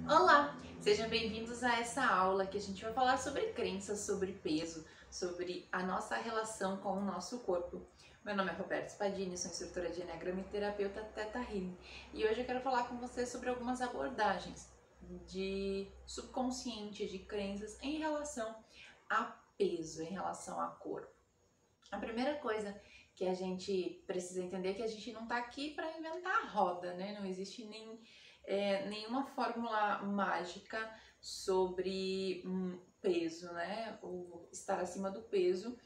Olá, sejam bem-vindos a essa aula que a gente vai falar sobre crenças, sobre peso, sobre a nossa relação com o nosso corpo. Meu nome é Roberta Spadini, sou instrutora de Enneagrama e terapeuta Theta Healing. E hoje eu quero falar com você sobre algumas abordagens de subconsciente, de crenças em relação a peso, em relação a corpo. A primeira coisa que a gente precisa entender é que a gente não está aqui para inventar a roda, né? Não existe nenhuma fórmula mágica sobre peso, né? O estar acima do peso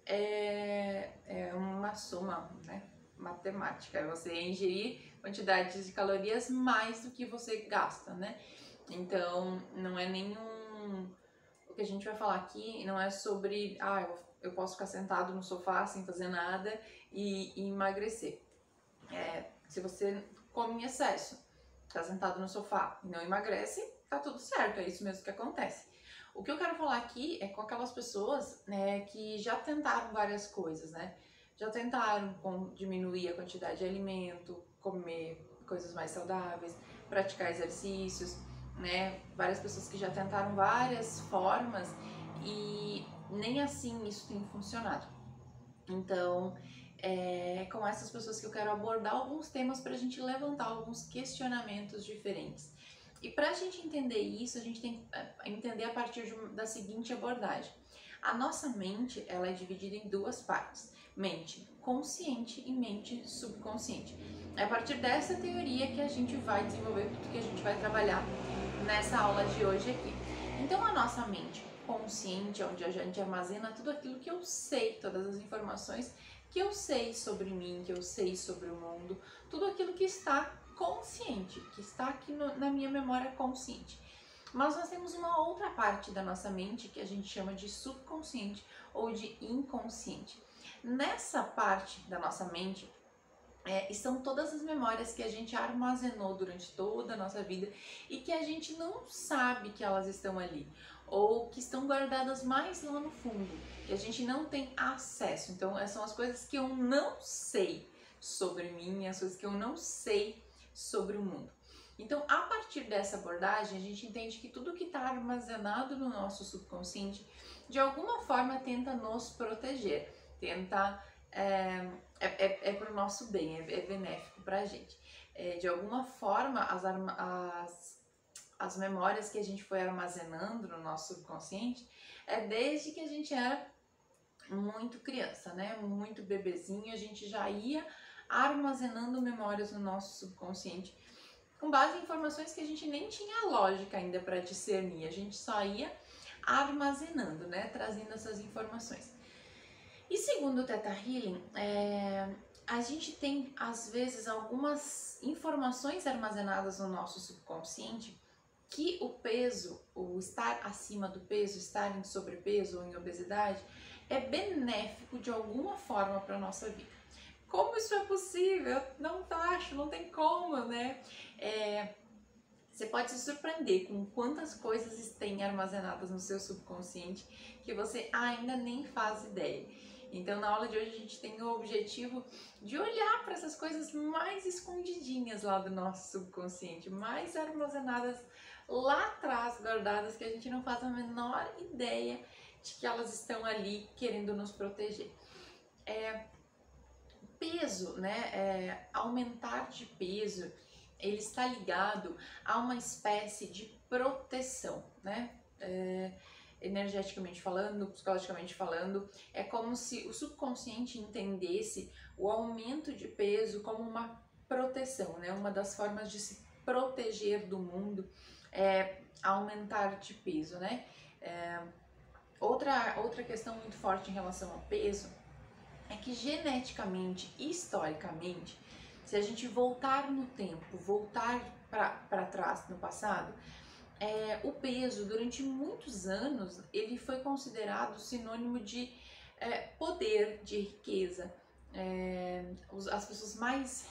é uma soma, né? Matemática, é você ingerir quantidades de calorias mais do que você gasta, né? Então, não é nenhum... O que a gente vai falar aqui não é sobre, eu posso ficar sentado no sofá sem fazer nada e emagrecer. Se você come em excesso, tá sentado no sofá e não emagrece, tá tudo certo, é isso mesmo que acontece. O que eu quero falar aqui é com aquelas pessoas, né, que já tentaram várias coisas, né? Já tentaram diminuir a quantidade de alimento, comer coisas mais saudáveis, praticar exercícios, né? Várias pessoas que já tentaram várias formas e nem assim isso tem funcionado. Então, é com essas pessoas que eu quero abordar alguns temas para a gente levantar alguns questionamentos diferentes. E para a gente entender isso, a gente tem que entender a partir da seguinte abordagem. A nossa mente, ela é dividida em duas partes, mente consciente e mente subconsciente. É a partir dessa teoria que a gente vai desenvolver tudo que a gente vai trabalhar nessa aula de hoje aqui. Então, a nossa mente consciente, onde a gente armazena tudo aquilo que eu sei, todas as informações que eu sei sobre mim, que eu sei sobre o mundo, tudo aquilo que está consciente, que está aqui na minha memória consciente. Mas nós temos uma outra parte da nossa mente que a gente chama de subconsciente ou de inconsciente. Nessa parte da nossa mente estão todas as memórias que a gente armazenou durante toda a nossa vida e que a gente não sabe que elas estão ali, ou que estão guardadas mais lá no fundo, que a gente não tem acesso. Então, essas são as coisas que eu não sei sobre mim, as coisas que eu não sei sobre o mundo. Então, a partir dessa abordagem, a gente entende que tudo que está armazenado no nosso subconsciente, de alguma forma, tenta nos proteger, tenta para o nosso bem, é benéfico para a gente. De alguma forma, as memórias que a gente foi armazenando no nosso subconsciente desde que a gente era muito criança, né? Muito bebezinho, a gente já ia armazenando memórias no nosso subconsciente com base em informações que a gente nem tinha lógica ainda para discernir, a gente só ia armazenando, né? Trazendo essas informações. E segundo o Theta Healing, a gente tem às vezes algumas informações armazenadas no nosso subconsciente que o peso, o estar acima do peso, estar em sobrepeso ou em obesidade, é benéfico de alguma forma para a nossa vida. Como isso é possível? Não acho, não tem como, né? Você pode se surpreender com quantas coisas têm armazenadas no seu subconsciente que você ainda nem faz ideia. Então, na aula de hoje, a gente tem o objetivo de olhar para essas coisas mais escondidinhas lá do nosso subconsciente, mais armazenadas lá atrás, guardadas, que a gente não faz a menor ideia de que elas estão ali querendo nos proteger. Peso, né? Aumentar de peso, ele está ligado a uma espécie de proteção, né? Energeticamente falando, psicologicamente falando, é como se o subconsciente entendesse o aumento de peso como uma proteção, né? Uma das formas de se proteger do mundo é aumentar de peso, né? Outra questão muito forte em relação ao peso é que geneticamente, historicamente, se a gente voltar no tempo, voltar para trás no passado, o peso durante muitos anos ele foi considerado sinônimo de poder, de riqueza. As pessoas mais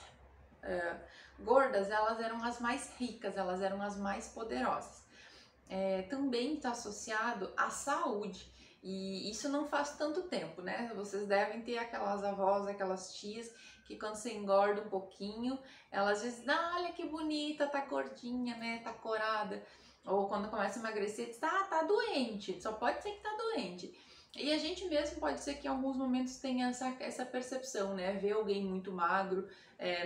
gordas, elas eram as mais ricas, elas eram as mais poderosas. Também está associado à saúde. E isso não faz tanto tempo, né? Vocês devem ter aquelas avós, aquelas tias que quando você engorda um pouquinho, ela às vezes, ah, olha que bonita, tá gordinha, né, tá corada. Ou quando começa a emagrecer, diz, ah, tá doente, só pode ser que tá doente. E a gente mesmo pode ser que em alguns momentos tenha essa percepção, né, ver alguém muito magro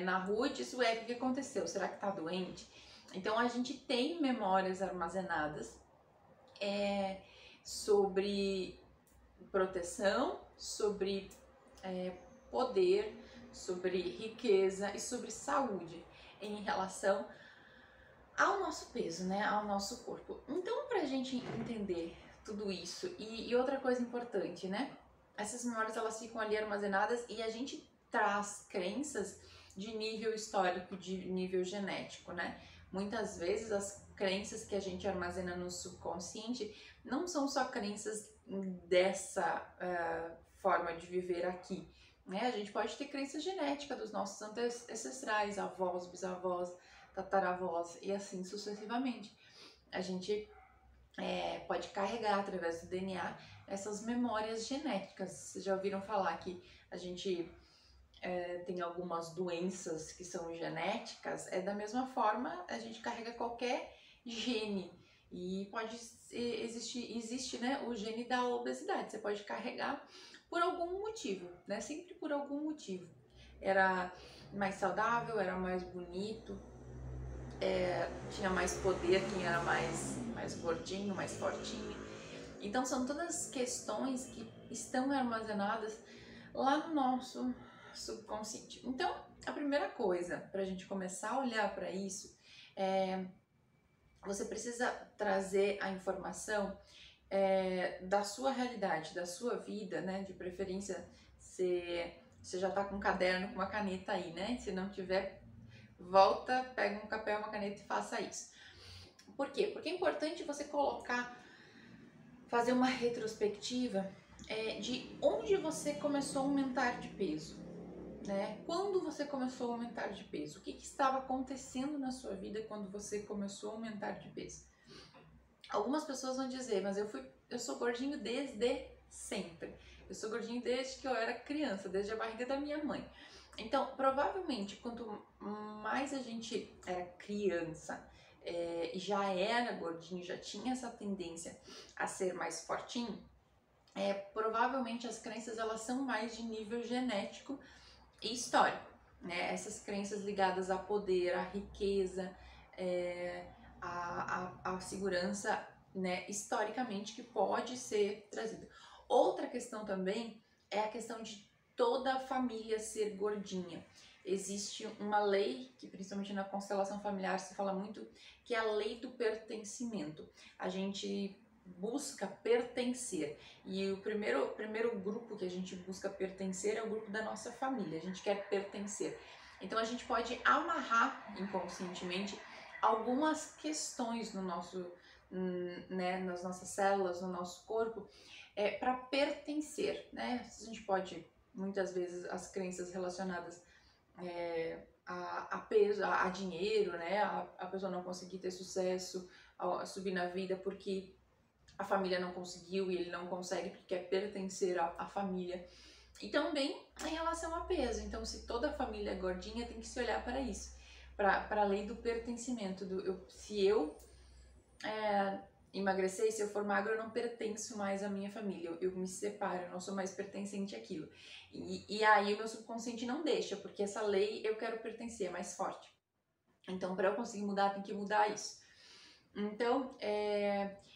na rua e diz, ué, o que aconteceu? Será que tá doente? Então a gente tem memórias armazenadas sobre proteção, sobre poder, sobre riqueza e sobre saúde em relação ao nosso peso, né, ao nosso corpo. Então, para a gente entender tudo isso e outra coisa importante, né, essas memórias elas ficam ali armazenadas e a gente traz crenças de nível histórico, de nível genético, né? Muitas vezes as crenças que a gente armazena no subconsciente não são só crenças dessa forma de viver aqui, né? A gente pode ter crença genética dos nossos ancestrais, avós, bisavós, tataravós e assim sucessivamente. A gente pode carregar através do DNA essas memórias genéticas. Vocês já ouviram falar que a gente tem algumas doenças que são genéticas? É da mesma forma, a gente carrega qualquer gene e pode existe, né, o gene da obesidade. Você pode carregar por algum motivo, né? Sempre por algum motivo. Era mais saudável, era mais bonito, tinha mais poder quem era mais gordinho, mais fortinho. Então são todas questões que estão armazenadas lá no nosso subconsciente. Então a primeira coisa para a gente começar a olhar para isso você precisa trazer a informação da sua realidade, da sua vida, né? De preferência você já tá com um caderno, com uma caneta aí, né? Se não tiver, volta, pega um papel, uma caneta e faça isso. Por quê? Porque é importante você fazer uma retrospectiva de onde você começou a aumentar de peso, né? Quando você começou a aumentar de peso? O que estava acontecendo na sua vida quando você começou a aumentar de peso? Algumas pessoas vão dizer, mas eu sou gordinho desde sempre. Eu sou gordinho desde que eu era criança, desde a barriga da minha mãe. Então, provavelmente, quanto mais a gente era criança e já era gordinho, já tinha essa tendência a ser mais fortinho, provavelmente as crenças elas são mais de nível genético e histórico, né? Essas crenças ligadas a poder, a riqueza, a segurança, né? Historicamente que pode ser trazida. Outra questão também é a questão de toda a família ser gordinha. Existe uma lei, que principalmente na constelação familiar se fala muito, que é a lei do pertencimento. A gente busca pertencer. E o primeiro grupo que a gente busca pertencer é o grupo da nossa família. A gente quer pertencer. Então a gente pode amarrar inconscientemente algumas questões no nosso, né, nas nossas células, no nosso corpo, para pertencer, né? A gente pode, muitas vezes, as crenças relacionadas a peso, a dinheiro, né? A pessoa não conseguir ter sucesso, a subir na vida porque a família não conseguiu e ele não consegue porque quer pertencer à família. E também em relação a peso. Então, se toda a família é gordinha, tem que se olhar para isso, para a lei do pertencimento. Se eu emagrecer, se eu for magro, eu não pertenço mais à minha família. Eu me separo, eu não sou mais pertencente àquilo. E aí o meu subconsciente não deixa, porque essa lei eu quero pertencer, é mais forte. Então, para eu conseguir mudar, tem que mudar isso. Então,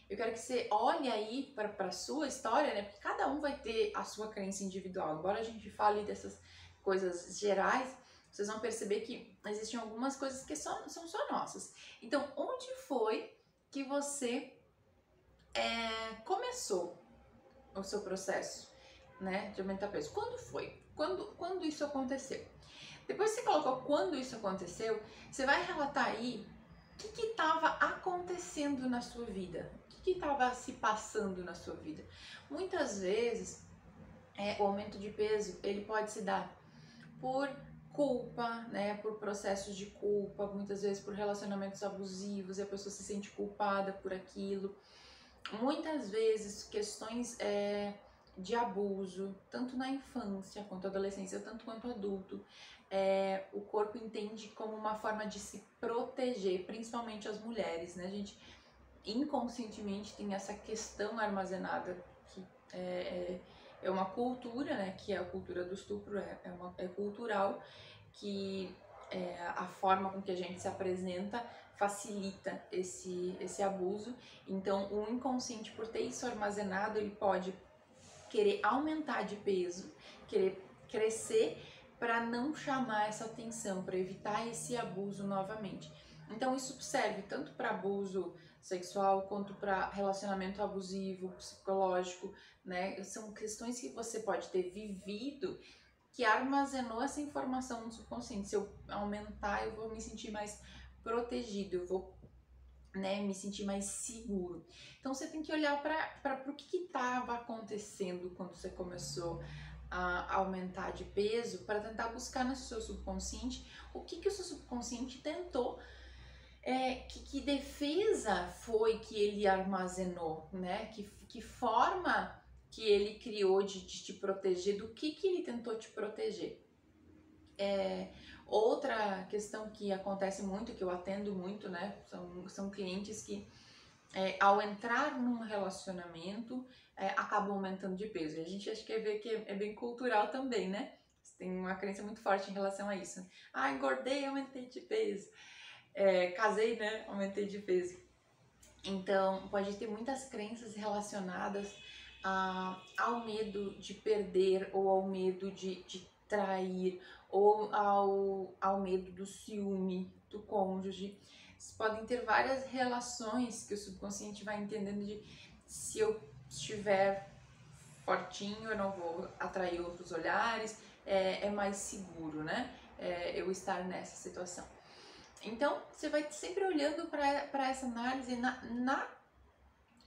eu quero que você olhe aí para a sua história, né? Porque cada um vai ter a sua crença individual. Embora a gente fale dessas coisas gerais, vocês vão perceber que existem algumas coisas que são só nossas. Então, onde foi que você começou o seu processo, né, de aumentar peso? Quando foi? Quando isso aconteceu? Depois que você colocou quando isso aconteceu, você vai relatar aí o que estava acontecendo na sua vida, o que estava se passando na sua vida. Muitas vezes, o aumento de peso, ele pode se dar por culpa, né, por processos de culpa, muitas vezes por relacionamentos abusivos e a pessoa se sente culpada por aquilo. Muitas vezes questões de abuso, tanto na infância quanto na adolescência, tanto quanto adulto, o corpo entende como uma forma de se proteger, principalmente as mulheres, né? A gente inconscientemente tem essa questão armazenada que é uma cultura, né? Que é a cultura do estupro, é cultural, que a forma com que a gente se apresenta facilita esse abuso. Então, o inconsciente, por ter isso armazenado, ele pode querer aumentar de peso, querer crescer para não chamar essa atenção, para evitar esse abuso novamente. Então, isso serve tanto para abuso sexual quanto para relacionamento abusivo, psicológico, né? São questões que você pode ter vivido que armazenou essa informação no subconsciente. Se eu aumentar, eu vou me sentir mais protegido, eu vou, né, me sentir mais seguro. Então você tem que olhar para o que estava acontecendo quando você começou a aumentar de peso, para tentar buscar no seu subconsciente o que o seu subconsciente tentou, que defesa foi que ele armazenou, né? Que forma que ele criou de te proteger, do que ele tentou te proteger. Outra questão que acontece muito, que eu atendo muito, né? São clientes que ao entrar num relacionamento acabam aumentando de peso. E a gente acha que é bem cultural também, né? Tem uma crença muito forte em relação a isso. Ah, engordei, aumentei de peso. Casei, né? Aumentei de peso. Então, pode ter muitas crenças relacionadas ao medo de perder, ou ao medo de trair, ou ao medo do ciúme do cônjuge. Podem ter várias relações que o subconsciente vai entendendo de: se eu estiver fortinho, eu não vou atrair outros olhares, é mais seguro, né? Eu estar nessa situação. Então, você vai sempre olhando para essa análise na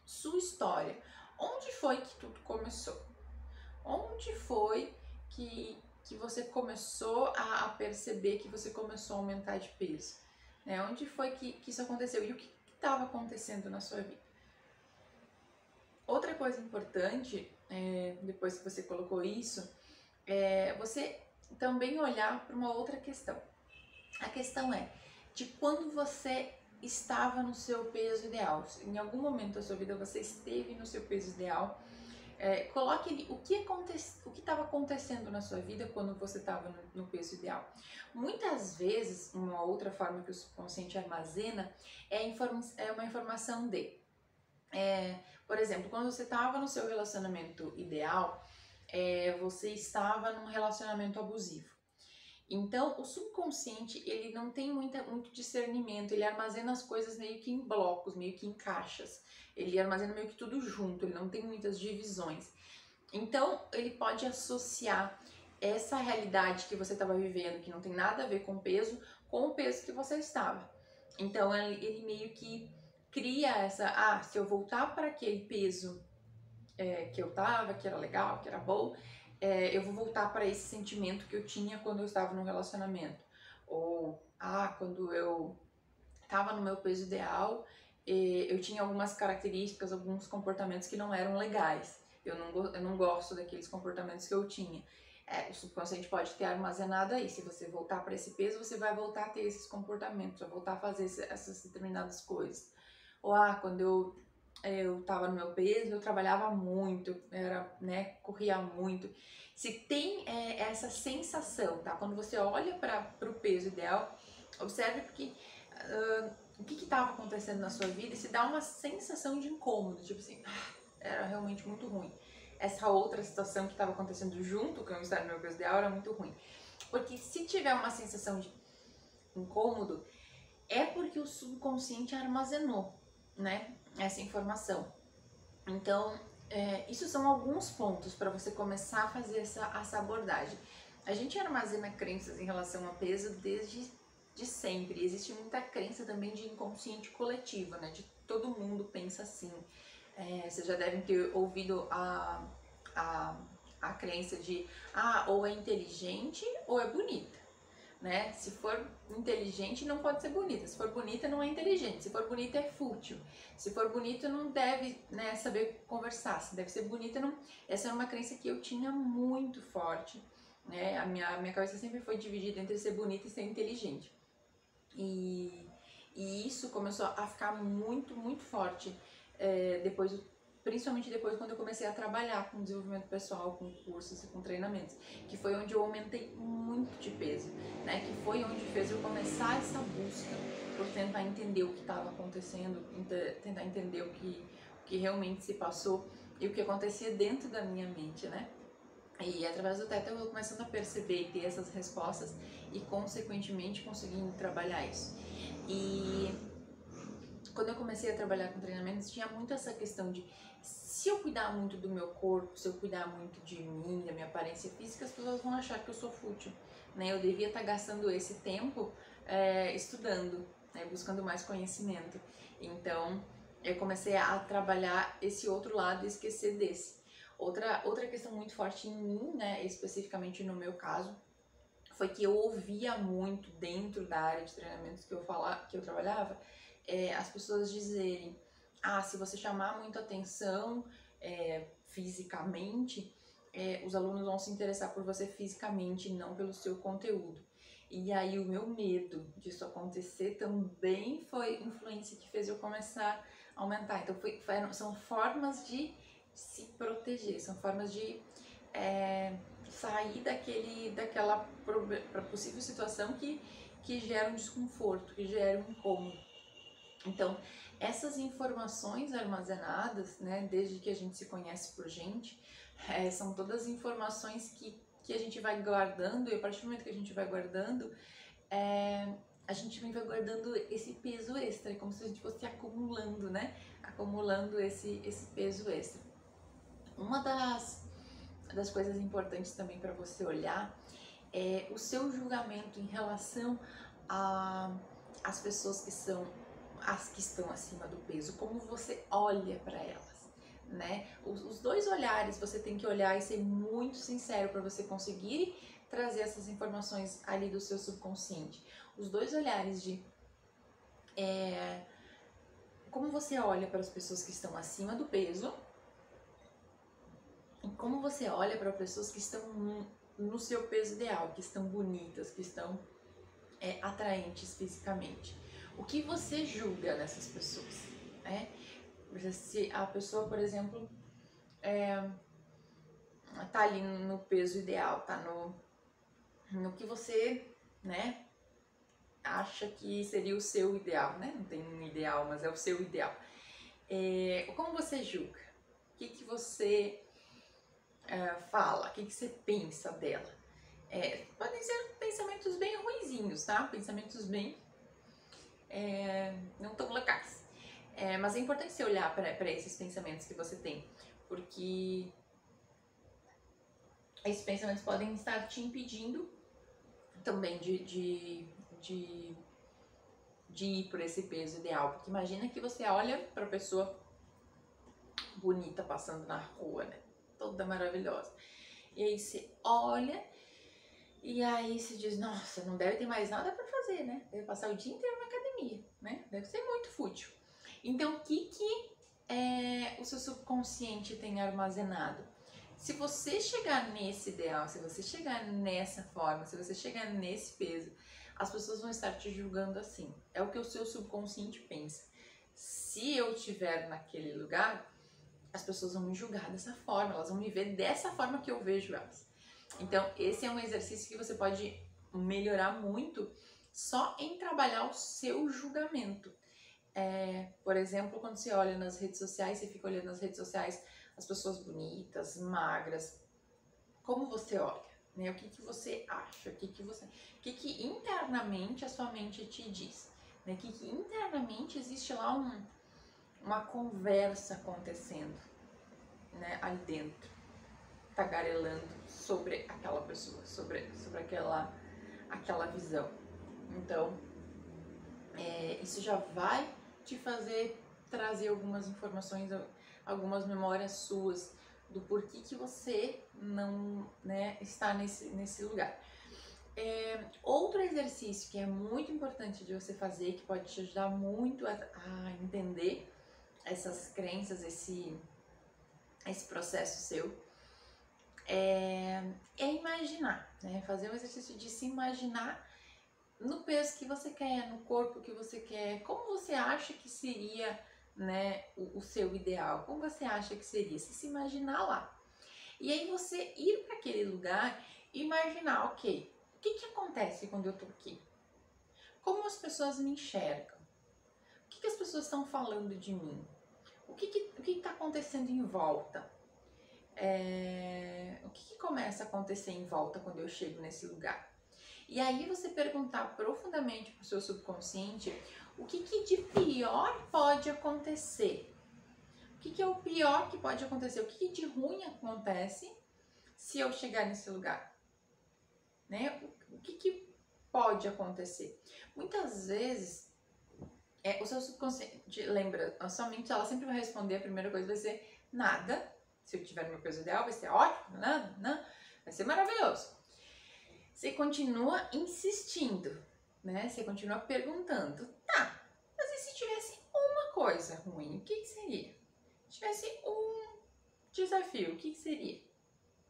sua história. Onde foi que tudo começou? Onde foi que você começou a perceber que você começou a aumentar de peso? Onde foi que isso aconteceu? E o que estava acontecendo na sua vida? Outra coisa importante, depois que você colocou isso, é você também olhar para uma outra questão. A questão é de quando você estava no seu peso ideal. Em algum momento da sua vida você esteve no seu peso ideal. Coloque ali o que estava acontecendo na sua vida quando você estava no peso ideal. Muitas vezes, uma outra forma que o subconsciente armazena é uma informação de... por exemplo, quando você estava no seu relacionamento ideal, você estava num relacionamento abusivo. Então, o subconsciente, ele não tem muito discernimento, ele armazena as coisas meio que em blocos, meio que em caixas. Ele armazena meio que tudo junto, ele não tem muitas divisões. Então, ele pode associar essa realidade que você estava vivendo, que não tem nada a ver com peso, com o peso que você estava. Então, ele meio que cria essa... se eu voltar para aquele peso que eu tava, que era legal, que era bom, eu vou voltar para esse sentimento que eu tinha quando eu estava no relacionamento. Ou, quando eu estava no meu peso ideal, eu tinha algumas características, alguns comportamentos que não eram legais. Eu não gosto daqueles comportamentos que eu tinha. O subconsciente pode ter armazenado aí. Se você voltar para esse peso, você vai voltar a ter esses comportamentos, vai voltar a fazer essas determinadas coisas. Ou, quando eu tava no meu peso, eu trabalhava muito, corria muito. Se tem essa sensação, tá? Quando você olha para o peso ideal, observe porque o que estava acontecendo na sua vida, e se dá uma sensação de incômodo, tipo assim, era realmente muito ruim. Essa outra situação que estava acontecendo junto com eu estar no meu peso ideal era muito ruim. Porque se tiver uma sensação de incômodo, é porque o subconsciente armazenou, né, essa informação. Então, isso são alguns pontos para você começar a fazer essa abordagem. A gente armazena crenças em relação a peso desde sempre. Existe muita crença também de inconsciente coletivo, né? De todo mundo pensa assim. Vocês já devem ter ouvido a crença de ou é inteligente ou é bonita. Né? Se for inteligente, não pode ser bonita. Se for bonita, não é inteligente. Se for bonita, é fútil. Se for bonito, não deve, né, saber conversar. Se deve ser bonita, não. Essa é uma crença que eu tinha muito forte. né? A minha cabeça sempre foi dividida entre ser bonita e ser inteligente. E, e isso começou a ficar muito, muito forte depois, principalmente depois quando eu comecei a trabalhar com desenvolvimento pessoal, com cursos e com treinamentos, que foi onde eu aumentei muito de peso, né? Que foi onde fez eu começar essa busca por tentar entender o que estava acontecendo, tentar entender o que realmente se passou e o que acontecia dentro da minha mente, né? E através do teto eu vou começando a perceber e ter essas respostas e consequentemente conseguindo trabalhar isso. E quando eu comecei a trabalhar com treinamentos, tinha muito essa questão de se eu cuidar muito do meu corpo, se eu cuidar muito de mim, da minha aparência física, as pessoas vão achar que eu sou fútil, né? Eu devia estar gastando esse tempo estudando, né? Buscando mais conhecimento. Então, eu comecei a trabalhar esse outro lado e esquecer desse. Outra questão muito forte em mim, né, especificamente no meu caso, foi que eu ouvia muito dentro da área de treinamentos que eu trabalhava, as pessoas dizerem, se você chamar muito atenção fisicamente, os alunos vão se interessar por você fisicamente e não pelo seu conteúdo. E aí o meu medo disso acontecer também foi influência que fez eu começar a aumentar. Então são formas de se proteger, são formas de sair daquela possível situação que gera um desconforto, que gera um incômodo. Então, essas informações armazenadas, né, desde que a gente se conhece por gente, são todas informações que a gente vai guardando, e a partir do momento que a gente vai guardando, a gente vai guardando esse peso extra, como se a gente fosse acumulando, né, acumulando esse peso extra. Uma das coisas importantes também para você olhar é o seu julgamento em relação às pessoas que são as que estão acima do peso, como você olha para elas, né? Os dois olhares você tem que olhar e ser muito sincero para você conseguir trazer essas informações ali do seu subconsciente. Os dois olhares de como você olha para as pessoas que estão acima do peso e como você olha para pessoas que estão no seu peso ideal, que estão bonitas, que estão atraentes fisicamente. O que você julga nessas pessoas? Se a pessoa, por exemplo, tá ali no peso ideal, tá no que você, né, acha que seria o seu ideal, né? Não tem um ideal, mas é o seu ideal. Como você julga? O que você fala? O que você pensa dela? Podem ser pensamentos bem ruinzinhos, tá? Pensamentos bem não tão legais. Mas é importante você olhar para esses pensamentos que você tem, porque esses pensamentos podem estar te impedindo também de ir por esse peso ideal. Porque imagina que você olha para a pessoa bonita passando na rua, né? Toda maravilhosa. E aí você olha e aí se diz, nossa, não deve ter mais nada para fazer, né? Deve passar o dia inteiro na academia, né? Deve ser muito fútil. Então, o que o seu subconsciente tem armazenado? Se você chegar nesse ideal, se você chegar nessa forma, se você chegar nesse peso, as pessoas vão estar te julgando assim. É o que o seu subconsciente pensa. Se eu estiver naquele lugar, as pessoas vão me julgar dessa forma, elas vão me ver dessa forma que eu vejo elas. Então, esse é um exercício que você pode melhorar muito só em trabalhar o seu julgamento. Por exemplo, quando você olha nas redes sociais, você fica olhando nas redes sociais as pessoas bonitas, magras, como você olha, né? O que você acha, o que internamente a sua mente te diz, né? O que internamente existe lá uma conversa acontecendo, né? Ali dentro, tagarelando sobre aquela pessoa, sobre aquela visão. Então, isso já vai te fazer trazer algumas informações, algumas memórias suas do porquê que você não, né, está nesse lugar. Outro exercício que é muito importante de você fazer, que pode te ajudar muito a entender essas crenças, esse processo seu, é imaginar, né? Fazer o exercício de se imaginar no peso que você quer, no corpo que você quer, como você acha que seria, né, o seu ideal, como você acha que seria, se imaginar lá. E aí você ir para aquele lugar e imaginar, ok, o que acontece quando eu tô aqui? Como as pessoas me enxergam? O que as pessoas estão falando de mim? O que está acontecendo em volta? O que começa a acontecer em volta quando eu chego nesse lugar? E aí você perguntar profundamente para o seu subconsciente o que de pior pode acontecer. O que é o pior que pode acontecer? O que de ruim acontece se eu chegar nesse lugar? Né? O que pode acontecer? Muitas vezes, o seu subconsciente lembra, a sua mente ela sempre vai responder, a primeira coisa vai ser nada. Se eu tiver no meu peso ideal, vai ser ótimo, não, vai ser maravilhoso. Você continua insistindo, né? Você continua perguntando, tá, mas e se tivesse uma coisa ruim, o que seria? Se tivesse um desafio, o que seria?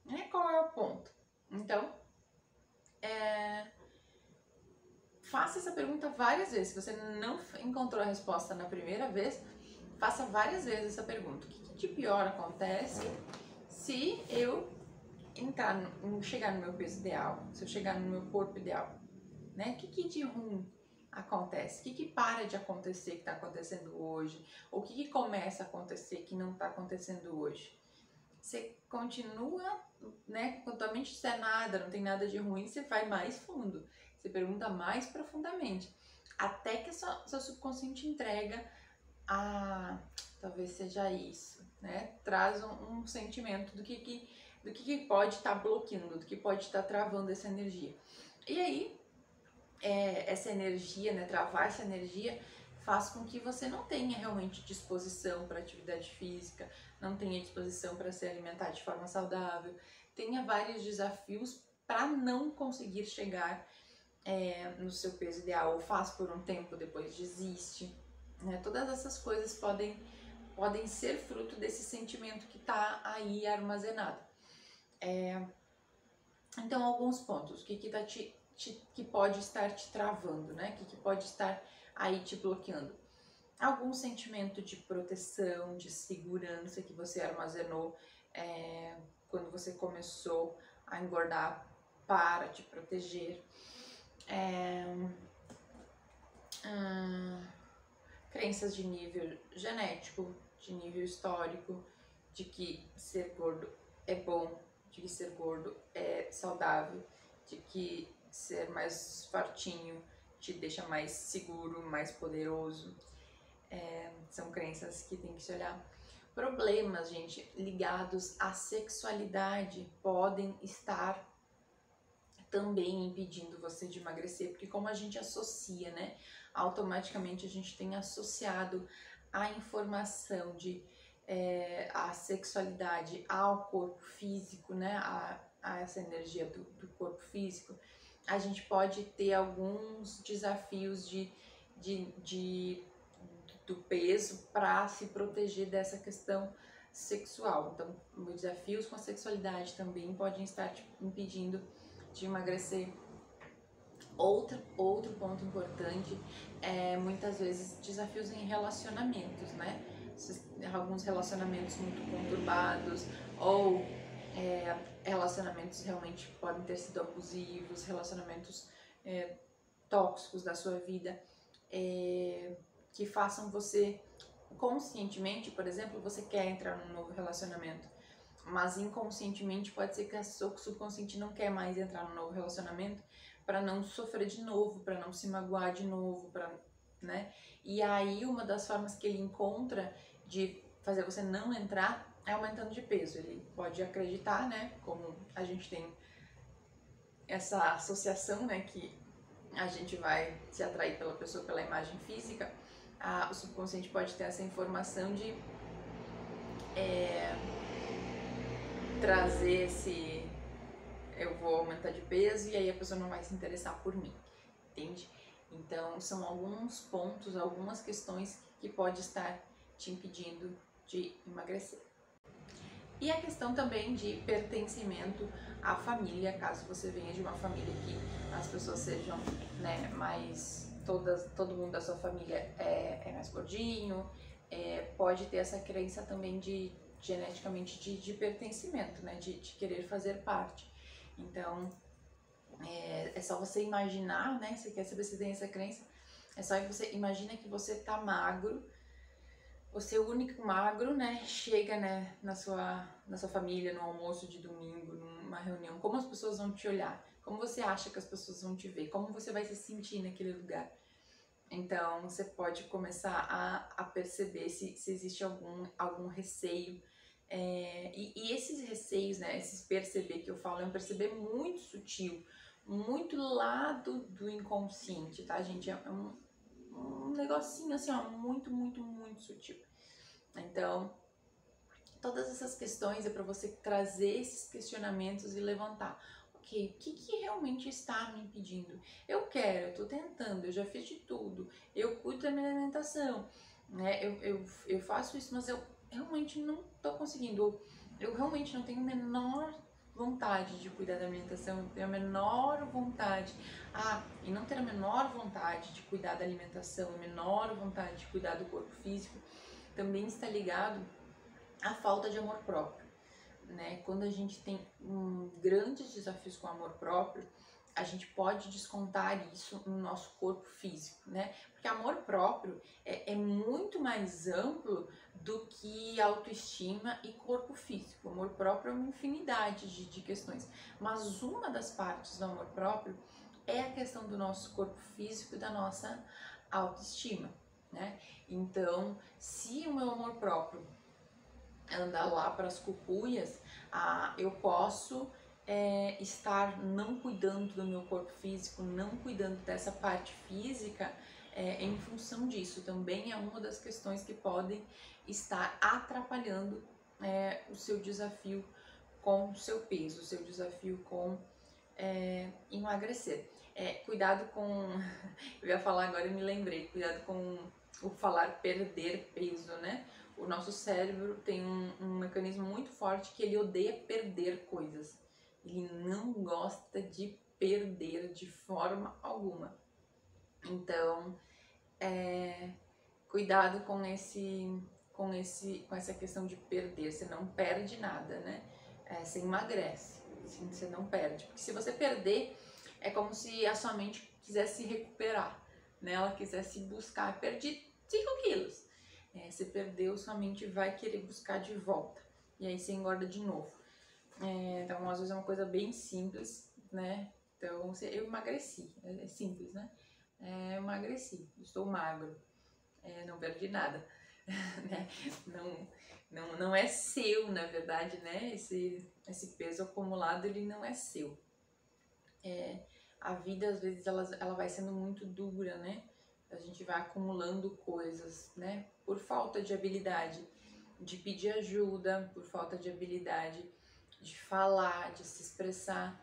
Né? Qual é o ponto? Então, faça essa pergunta várias vezes. Se você não encontrou a resposta na primeira vez, faça várias vezes essa pergunta. O que de pior acontece se eu chegar no meu peso ideal, se eu chegar no meu corpo ideal? Né? O que de ruim acontece? O que para de acontecer que está acontecendo hoje? Ou o que começa a acontecer que não está acontecendo hoje? Você continua, né? Quando a mente disser nada, não tem nada de ruim, você vai mais fundo. Você pergunta mais profundamente. Até que seu subconsciente entrega talvez seja isso, né? Traz um sentimento do que pode estar bloqueando, do que pode estar travando essa energia. E aí, essa energia, né, travar essa energia, faz com que você não tenha realmente disposição para atividade física, não tenha disposição para se alimentar de forma saudável, tenha vários desafios para não conseguir chegar no seu peso ideal, ou faz por um tempo, depois desiste. Né? Todas essas coisas podem ser fruto desse sentimento que está aí armazenado. Então, alguns pontos, o que pode estar te travando, né? O que pode estar aí te bloqueando? Algum sentimento de proteção, de segurança que você armazenou quando você começou a engordar para te proteger. Crenças de nível genético, de nível histórico, de que ser gordo é bom, de que ser gordo é saudável, de que ser mais fartinho te deixa mais seguro, mais poderoso. São crenças que tem que se olhar. Problemas, gente, ligados à sexualidade podem estar também impedindo você de emagrecer, porque como a gente associa, né, automaticamente a gente tem associado a informação de a sexualidade ao corpo físico, né, a essa energia do corpo físico, a gente pode ter alguns desafios do peso para se proteger dessa questão sexual. Então, os desafios com a sexualidade também podem estar te impedindo de emagrecer. Outro ponto importante é muitas vezes desafios em relacionamentos, né? Alguns relacionamentos muito conturbados ou relacionamentos realmente podem ter sido abusivos, relacionamentos tóxicos da sua vida, que façam você conscientemente, por exemplo, você quer entrar num novo relacionamento, mas inconscientemente pode ser que o seu subconsciente não quer mais entrar num novo relacionamento para não sofrer de novo, para não se magoar de novo, né? E aí uma das formas que ele encontra de fazer você não entrar é aumentando de peso. Ele pode acreditar, né, como a gente tem essa associação, né, que a gente vai se atrair pela pessoa pela imagem física, o subconsciente pode ter essa informação de trazer eu vou aumentar de peso e aí a pessoa não vai se interessar por mim, entende? Então são alguns pontos, algumas questões que pode estar te impedindo de emagrecer. E a questão também de pertencimento à família, caso você venha de uma família que as pessoas sejam, né, mais, todo mundo da sua família é mais gordinho, pode ter essa crença também de, geneticamente, de pertencimento, né, de querer fazer parte. Então, é só você imaginar, né, você quer saber se tem essa crença, é só que você imagina que você tá magro, você é o único magro, né? Chega, né, na sua família, no almoço de domingo, numa reunião. Como as pessoas vão te olhar? Como você acha que as pessoas vão te ver? Como você vai se sentir naquele lugar? Então, você pode começar a perceber se existe algum receio. E esses receios, né, esses perceber que eu falo, é um perceber muito sutil, muito lá do inconsciente, tá, gente? É um negocinho assim, ó, muito, muito, muito sutil. Então, todas essas questões é para você trazer esses questionamentos e levantar. Ok, o que realmente está me impedindo? Eu quero, eu tô tentando, eu já fiz de tudo, eu cuido da minha alimentação, né? Eu faço isso, mas eu realmente não tô conseguindo. Eu realmente não tenho a menor vontade de cuidar da alimentação, eu tenho a menor vontade. E não ter a menor vontade de cuidar da alimentação, a menor vontade de cuidar do corpo físico, também está ligado à falta de amor próprio, né? Quando a gente tem grandes desafios com amor próprio, a gente pode descontar isso no nosso corpo físico, né? Porque amor próprio é muito mais amplo do que autoestima e corpo físico. O amor próprio é uma infinidade de questões, mas uma das partes do amor próprio é a questão do nosso corpo físico e da nossa autoestima, né? Então, se o meu amor próprio andar lá para as cucuias, eu posso estar não cuidando do meu corpo físico, não cuidando dessa parte física em função disso. Também é uma das questões que podem estar atrapalhando o seu desafio com o seu peso, o seu desafio com emagrecer. Cuidado com, eu ia falar agora e me lembrei, cuidado com o falar perder peso, né? O nosso cérebro tem um mecanismo muito forte que ele odeia perder coisas. Ele não gosta de perder de forma alguma. Então, cuidado com essa questão de perder. Você não perde nada, né? Você emagrece, você não perde. Porque se você perder, é como se a sua mente quisesse recuperar, né? Ela quisesse buscar. Perdi 5 quilos. Você perdeu, sua mente vai querer buscar de volta. E aí você engorda de novo. Então, às vezes é uma coisa bem simples, né? Então, eu emagreci. É simples, né? Eu emagreci. Estou magro. Não perdi nada. Né? Não é seu, na verdade, né? Esse peso acumulado, ele não é seu. A vida, às vezes, ela vai sendo muito dura, né? A gente vai acumulando coisas, né? Por falta de habilidade de pedir ajuda, por falta de habilidade de falar, de se expressar,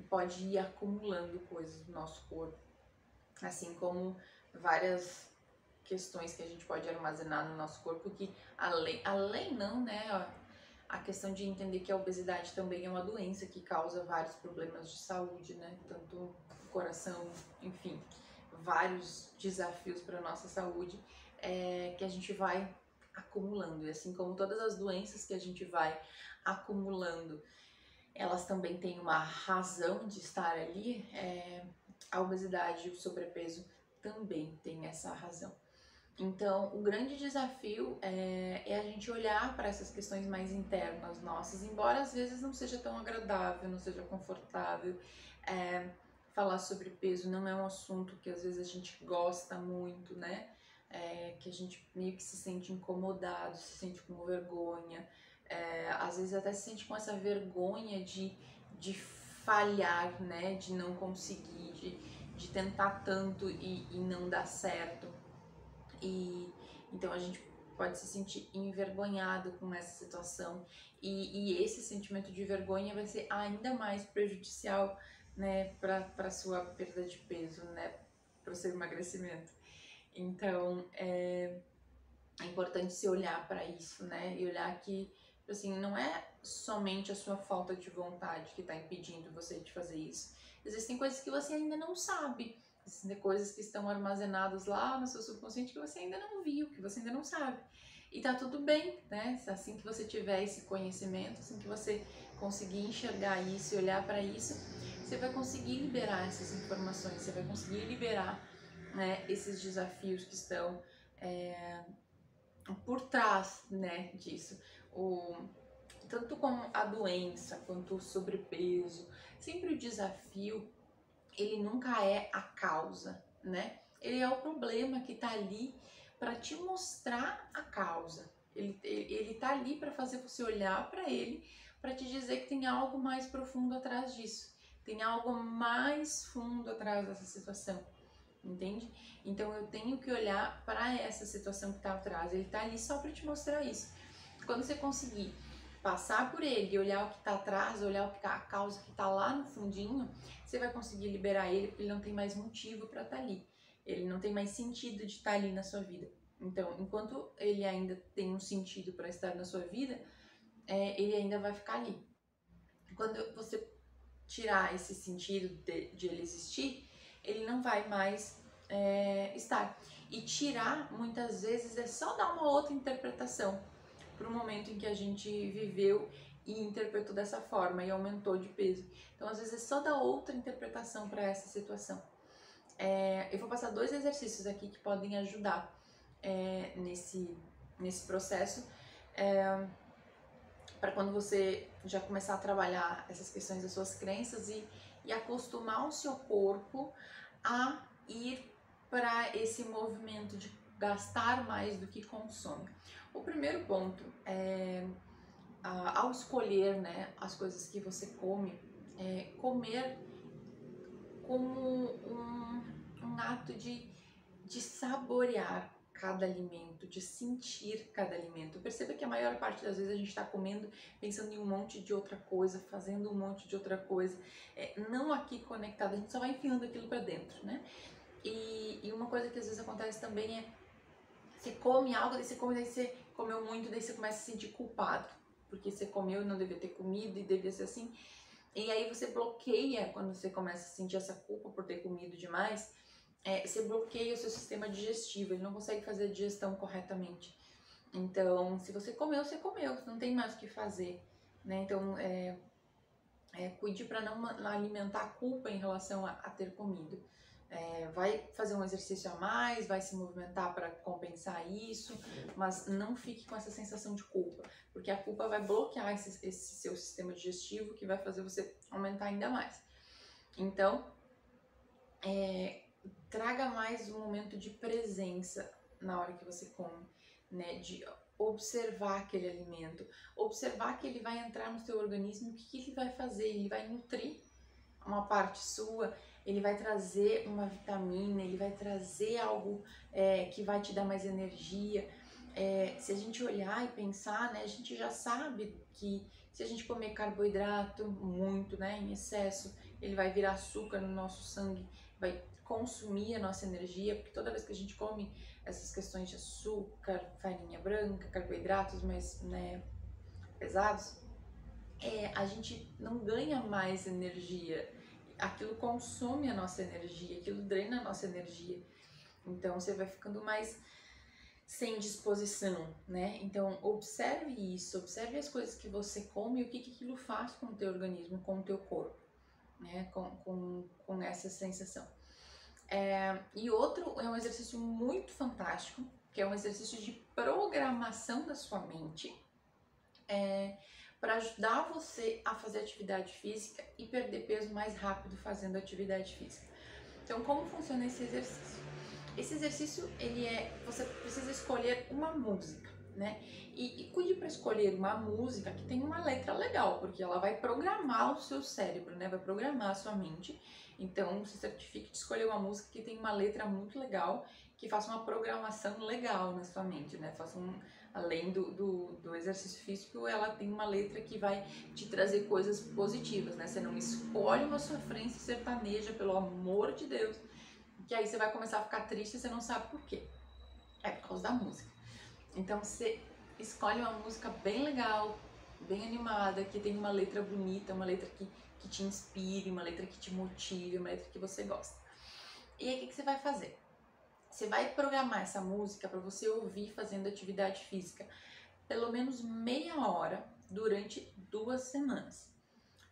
pode ir acumulando coisas no nosso corpo. Assim como várias questões que a gente pode armazenar no nosso corpo que além não, né? A questão de entender que a obesidade também é uma doença que causa vários problemas de saúde, né? Tanto coração, enfim, vários desafios para a nossa saúde que a gente vai acumulando. E assim como todas as doenças que a gente vai acumulando, elas também têm uma razão de estar ali, a obesidade e o sobrepeso também tem essa razão. Então, o grande desafio é a gente olhar para essas questões mais internas nossas, embora às vezes não seja tão agradável, não seja confortável. Falar sobre peso não é um assunto que às vezes a gente gosta muito, né? Que a gente meio que se sente incomodado, se sente com vergonha. Às vezes até se sente com essa vergonha de falhar, né? De não conseguir, de tentar tanto e não dar certo. E então a gente pode se sentir envergonhado com essa situação e esse sentimento de vergonha vai ser ainda mais prejudicial, né, para sua perda de peso, né, para o seu emagrecimento. Então é importante se olhar para isso, né? E olhar que, assim, não é somente a sua falta de vontade que está impedindo você de fazer isso. Existem coisas que você ainda não sabe. Existem coisas que estão armazenadas lá no seu subconsciente que você ainda não viu, que você ainda não sabe. E tá tudo bem, né? Assim que você tiver esse conhecimento, assim que você conseguir enxergar isso e olhar para isso, você vai conseguir liberar essas informações, você vai conseguir liberar, né, esses desafios que estão por trás, né, disso. Tanto como a doença, quanto o sobrepeso, sempre o desafio, ele nunca é a causa, né? Ele é o problema que tá ali para te mostrar a causa. Ele tá ali para fazer você olhar para ele, para te dizer que tem algo mais profundo atrás disso. Tem algo mais fundo atrás dessa situação, entende? Então eu tenho que olhar para essa situação que tá atrás. Ele tá ali só para te mostrar isso. Quando você conseguir passar por ele e olhar o que está atrás, olhar o que tá, a causa que está lá no fundinho, você vai conseguir liberar ele, porque ele não tem mais motivo para estar ali. Ele não tem mais sentido de estar ali na sua vida. Então, enquanto ele ainda tem um sentido para estar na sua vida, ele ainda vai ficar ali. Quando você tirar esse sentido de ele existir, ele não vai mais estar. E tirar, muitas vezes, é só dar uma outra interpretação para o momento em que a gente viveu e interpretou dessa forma e aumentou de peso. Então, às vezes, é só dar outra interpretação para essa situação. Eu vou passar 2 exercícios aqui que podem ajudar nesse processo, para quando você já começar a trabalhar essas questões das suas crenças e acostumar o seu corpo a ir para esse movimento de gastar mais do que consome. O primeiro ponto é, ao escolher, né, as coisas que você come, comer como um ato de saborear cada alimento, de sentir cada alimento. Perceba que a maior parte das vezes a gente está comendo pensando em um monte de outra coisa, fazendo um monte de outra coisa, não aqui conectado, a gente só vai enfiando aquilo para dentro, né? E uma coisa que às vezes acontece também é você come algo, daí você comeu muito, daí você começa a se sentir culpado, porque você comeu e não devia ter comido e devia ser assim. E aí você bloqueia, quando você começa a sentir essa culpa por ter comido demais, você bloqueia o seu sistema digestivo, ele não consegue fazer a digestão corretamente. Então, se você comeu, não tem mais o que fazer, né? Então, cuide para não alimentar a culpa em relação a ter comido. Vai fazer um exercício a mais, vai se movimentar para compensar isso, mas não fique com essa sensação de culpa, porque a culpa vai bloquear esse seu sistema digestivo, que vai fazer você aumentar ainda mais. Então, traga mais um momento de presença na hora que você come, né? De observar aquele alimento, observar que ele vai entrar no seu organismo, o que ele vai fazer, ele vai nutrir uma parte sua, ele vai trazer uma vitamina, ele vai trazer algo que vai te dar mais energia. Se a gente olhar e pensar, né, a gente já sabe que se a gente comer carboidrato muito, né, em excesso, ele vai virar açúcar no nosso sangue, vai consumir a nossa energia, porque toda vez que a gente come essas questões de açúcar, farinha branca, carboidratos mais, né, pesados, a gente não ganha mais energia. Aquilo consome a nossa energia, aquilo drena a nossa energia. Então você vai ficando mais sem disposição, né? Então observe isso, observe as coisas que você come e o que aquilo faz com o teu organismo, com o teu corpo, né? Com essa sensação. E outro é um exercício muito fantástico, que é um exercício de programação da sua mente, para ajudar você a fazer atividade física e perder peso mais rápido fazendo atividade física. Então, como funciona esse exercício? Esse exercício, você precisa escolher uma música, né? E cuide para escolher uma música que tenha uma letra legal, porque ela vai programar o seu cérebro, né? Vai programar a sua mente. Então, se certifique de escolher uma música que tenha uma letra muito legal, que faça uma programação legal na sua mente, né? Além do exercício físico, ela tem uma letra que vai te trazer coisas positivas, né? Você não escolhe uma sofrência sertaneja, pelo amor de Deus, que aí você vai começar a ficar triste e você não sabe por quê. É por causa da música. Então você escolhe uma música bem legal, bem animada, que tem uma letra bonita, uma letra que te inspire, uma letra que te motive, uma letra que você gosta. E aí o que você vai fazer? Você vai programar essa música para você ouvir fazendo atividade física pelo menos meia hora durante 2 semanas.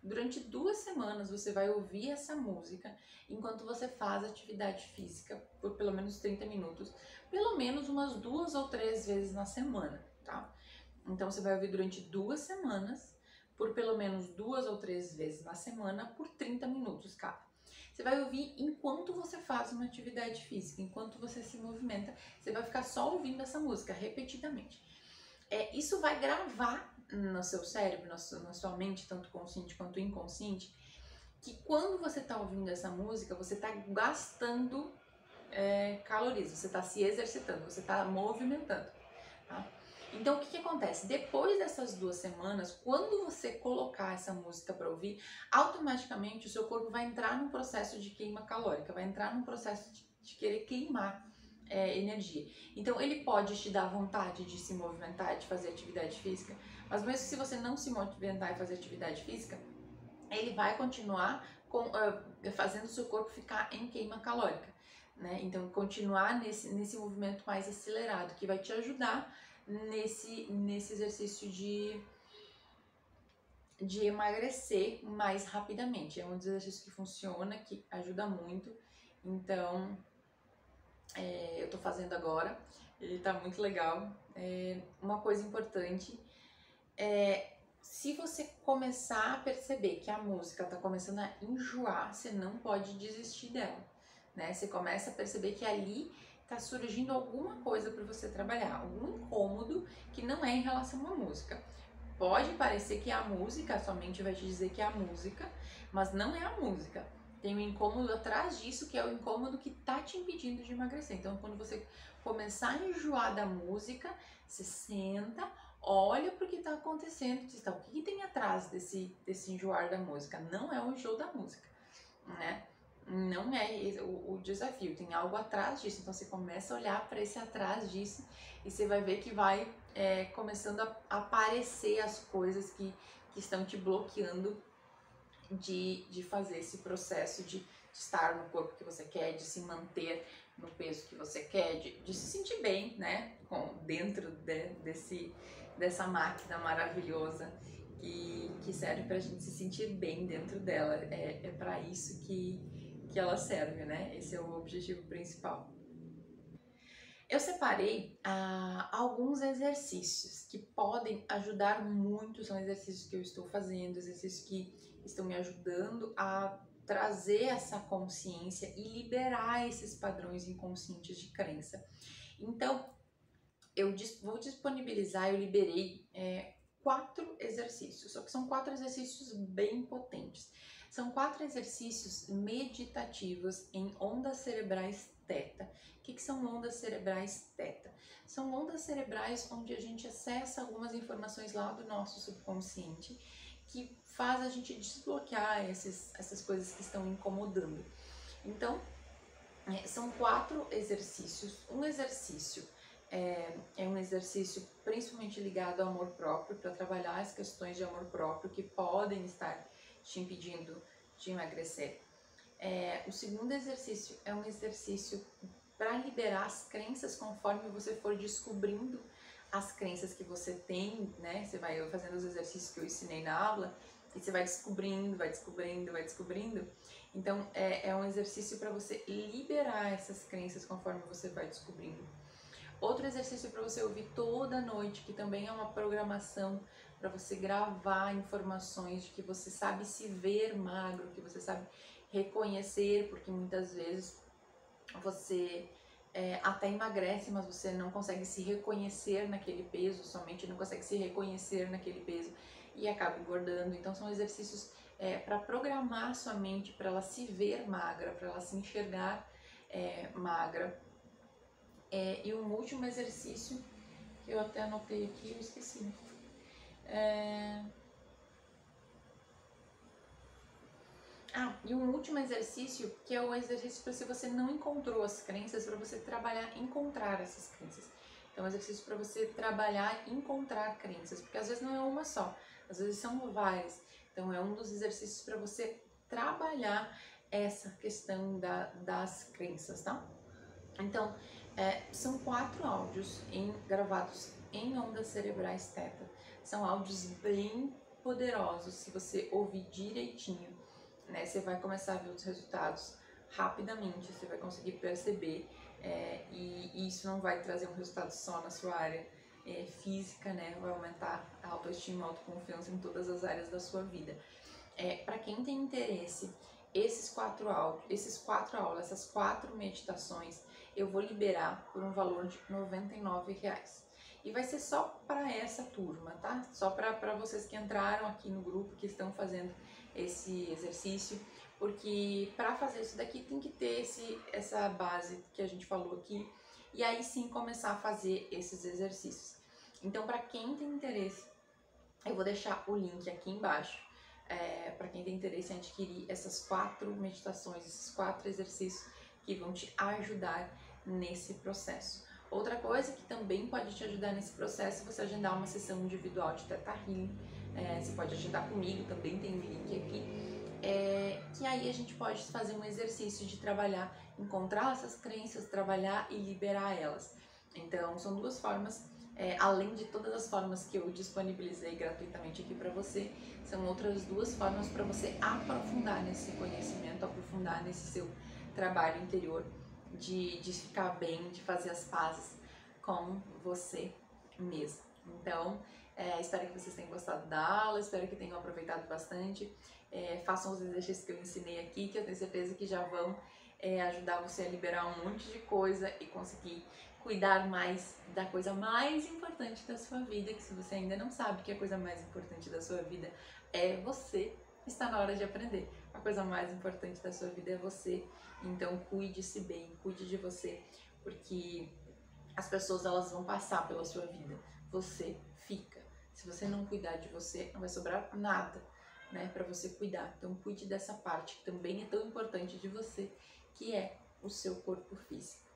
Durante 2 semanas você vai ouvir essa música enquanto você faz atividade física por pelo menos 30 minutos, pelo menos umas 2 ou 3 vezes na semana, tá? Então você vai ouvir durante 2 semanas, por pelo menos 2 ou 3 vezes na semana, por 30 minutos cada. Você vai ouvir enquanto você faz uma atividade física, enquanto você se movimenta, você vai ficar só ouvindo essa música repetidamente. Isso vai gravar no seu cérebro, na sua mente, tanto consciente quanto inconsciente, que quando você está ouvindo essa música, você está gastando calorias, você está se exercitando, você está movimentando, tá? Então, o que acontece? Depois dessas 2 semanas, quando você colocar essa música para ouvir, automaticamente o seu corpo vai entrar num processo de queima calórica, vai entrar num processo de querer queimar energia. Então, ele pode te dar vontade de se movimentar, de fazer atividade física, mas mesmo se você não se movimentar e fazer atividade física, ele vai continuar fazendo o seu corpo ficar em queima calórica, né? Então, continuar nesse movimento mais acelerado, que vai te ajudar nesse exercício de emagrecer mais rapidamente. É um exercício que funciona, que ajuda muito. Então, eu tô fazendo agora, ele tá muito legal. Uma coisa importante se você começar a perceber que a música tá começando a enjoar, você não pode desistir dela, né? Você começa a perceber que ali tá surgindo alguma coisa para você trabalhar, algum incômodo que não é em relação à música. Pode parecer que é a música, sua mente vai te dizer que é a música, mas não é a música. Tem um incômodo atrás disso, que é o incômodo que tá te impedindo de emagrecer. Então, quando você começar a enjoar da música, você senta, olha para o que está acontecendo, o que tem atrás desse enjoar da música. Não é o enjoo da música, né? Não é o desafio, tem algo atrás disso. Então você começa a olhar para esse atrás disso e você vai ver que vai começando a aparecer as coisas que estão te bloqueando de fazer esse processo de estar no corpo que você quer, de se manter no peso que você quer, de se sentir bem, né? Dentro dessa máquina maravilhosa que serve pra gente se sentir bem dentro dela. É para isso que ela serve, né? Esse é o objetivo principal. Eu separei alguns exercícios que podem ajudar muito, são exercícios que eu estou fazendo, exercícios que estão me ajudando a trazer essa consciência e liberar esses padrões inconscientes de crença. Então, eu vou disponibilizar, eu liberei 4 exercícios, só que são 4 exercícios bem potentes. São 4 exercícios meditativos em ondas cerebrais teta. O que são ondas cerebrais teta? São ondas cerebrais onde a gente acessa algumas informações lá do nosso subconsciente que faz a gente desbloquear essas coisas que estão incomodando. Então, são 4 exercícios. Um exercício é um exercício principalmente ligado ao amor próprio, para trabalhar as questões de amor próprio que podem estar te impedindo de emagrecer. O segundo exercício é um exercício para liberar as crenças conforme você for descobrindo as crenças que você tem, né? Você vai fazendo os exercícios que eu ensinei na aula e você vai descobrindo, vai descobrindo, vai descobrindo. Então, é um exercício para você liberar essas crenças conforme você vai descobrindo. Outro exercício para você ouvir toda noite, que também é uma programação para você gravar informações de que você sabe se ver magro, que você sabe reconhecer, porque muitas vezes você até emagrece, mas você não consegue se reconhecer naquele peso, sua mente não consegue se reconhecer naquele peso e acaba engordando. Então são exercícios para programar sua mente, para ela se ver magra, para ela se enxergar magra. E um último exercício que eu até anotei aqui, eu esqueci. E um último exercício, que é o exercício para se você não encontrou as crenças, para você trabalhar, encontrar essas crenças. Então, é um exercício para você trabalhar e encontrar crenças, porque às vezes não é uma só, às vezes são várias. Então, é um dos exercícios para você trabalhar essa questão das crenças, tá? Então, são 4 áudios gravados em ondas cerebrais teta. São áudios bem poderosos, se você ouvir direitinho, né? Você vai começar a ver os resultados rapidamente, você vai conseguir perceber, e isso não vai trazer um resultado só na sua área física, né? Vai aumentar a autoestima, a autoconfiança em todas as áreas da sua vida. Para quem tem interesse, esses 4 áudios, essas 4 meditações, eu vou liberar por um valor de R$ 99. E vai ser só para essa turma, tá? Só para vocês que entraram aqui no grupo, que estão fazendo esse exercício, porque para fazer isso daqui tem que ter essa base que a gente falou aqui, e aí sim começar a fazer esses exercícios. Então, para quem tem interesse, eu vou deixar o link aqui embaixo, para quem tem interesse em adquirir essas 4 meditações, esses 4 exercícios que vão te ajudar nesse processo. Outra coisa que também pode te ajudar nesse processo é você agendar uma sessão individual de Theta Healing. Você pode agendar comigo, também tem um link aqui. Que aí a gente pode fazer um exercício de trabalhar, encontrar essas crenças, trabalhar e liberar elas. Então, são 2 formas, além de todas as formas que eu disponibilizei gratuitamente aqui para você, são outras 2 formas para você aprofundar nesse conhecimento, aprofundar nesse seu trabalho interior, de ficar bem, de fazer as pazes com você mesmo. Então, espero que vocês tenham gostado da aula, espero que tenham aproveitado bastante. Façam os exercícios que eu ensinei aqui, que eu tenho certeza que já vão ajudar você a liberar um monte de coisa e conseguir cuidar mais da coisa mais importante da sua vida, que se você ainda não sabe que a coisa mais importante da sua vida é você, está na hora de aprender. A coisa mais importante da sua vida é você, então cuide-se bem, cuide de você, porque as pessoas elas vão passar pela sua vida, você fica. Se você não cuidar de você, não vai sobrar nada, né, para você cuidar. Então cuide dessa parte que também é tão importante de você, que é o seu corpo físico.